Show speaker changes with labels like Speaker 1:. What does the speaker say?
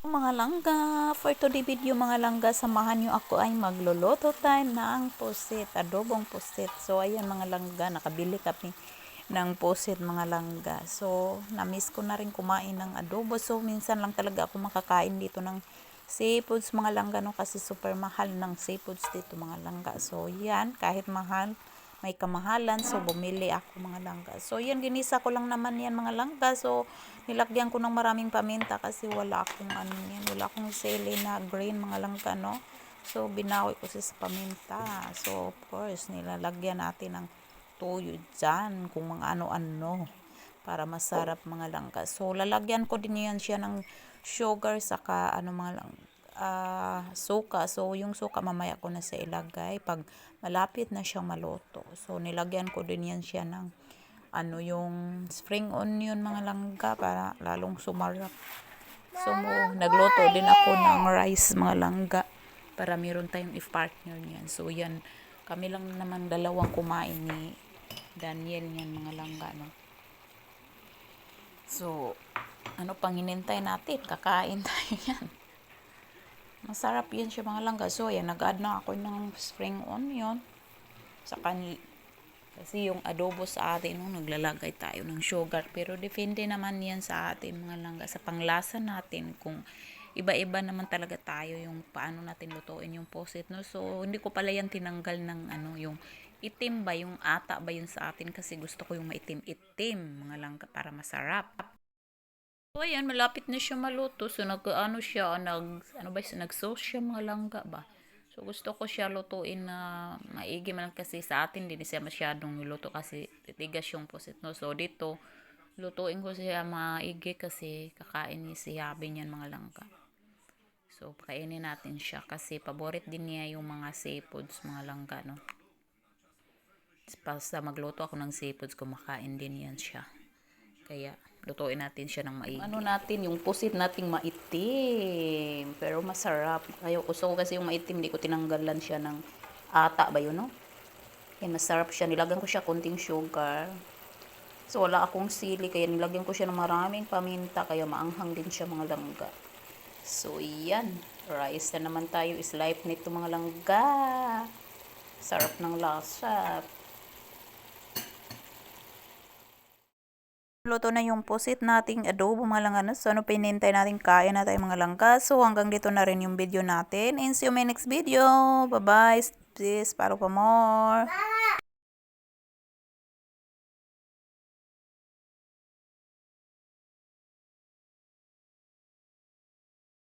Speaker 1: Mga langga, for today video mga langga, samahan nyo ako ay magluluto tayo ng pusit, adobong pusit. So ayan mga langga, nakabili kami ng pusit mga langga. So namiss ko na rin kumain ng adobo. So minsan lang talaga ako makakain dito ng seafoods mga langga, no, kasi super mahal ng seafoods dito mga langga. So yan, kahit mahal, may kamahalan, so bumili ako mga langga. So yan, ginisa ko lang naman yan mga langga. So nilagyan ko ng maraming paminta kasi wala akong ano yan, wala akong sili na green mga langga, no. So binawi ko siya sa paminta. So of course nilalagyan natin ng toyo dyan, kung mga ano-ano, para masarap mga langga. So lalagyan ko din yan siya ng sugar saka ano mga lang, suka. So yung suka mamaya ko na sa ilagay pag malapit na siyang maluto. So nilagyan ko din yan siya ng ano, yung spring onion mga langga, para lalong sumarap. So nagluto din ako ng rice mga langga, para meron tayong i-partner niyan. So yan, kami lang naman dalawang kumain ni Daniel yan mga langga, no. So ano pang hinintay natin, kakain tayo yan. Masarap yan siya mga langga. So ayan, nag-add na ako ng spring onion sa kasi yung adobo sa atin, no, naglalagay tayo ng sugar, pero depende naman yan sa atin mga langga, sa panglasa natin, kung iba-iba naman talaga tayo yung paano natin lutuin yung pusit, no. So hindi ko pala yan tinanggal ng ano, yung itim ba, yung ata ba yun sa atin, kasi gusto ko yung maitim-itim mga langga para masarap. So ayan, malapit na siya maluto. So nag-ano siya, nag-sauce siya mga langga ba. So gusto ko siya lutuin na maigi man, kasi sa atin din siya masyadong luto kasi titigas yung pusit, no. So dito lutuin ko siya maigi kasi kakain ni si Yabi niyan mga langga. So pakainin natin siya kasi paborit din niya yung mga seafoods mga langga, no. Basta magluto ako ng seafoods, kumakain din yan siya. Kaya lutuin natin siya ng maigi. Ano natin, yung pusit nating maitim, pero masarap. Kaya gusto ko kasi yung maitim, hindi ko tinanggalan siya ng ata ba yun, no? Yan, masarap siya. Nilagyan ko siya konting sugar. So wala akong sili, kaya nilagyan ko siya ng maraming paminta, kaya maanghang din siya mga langga. So yan, rice na naman tayo. Is-life nito mga langga. Sarap ng lasa. Luto na yung pusit nating adobo mga langga. So ano pinintay natin, kain na tayo mga langga. So hanggang dito na rin yung video natin, and see you in my next video. Bye bye, please follow for more.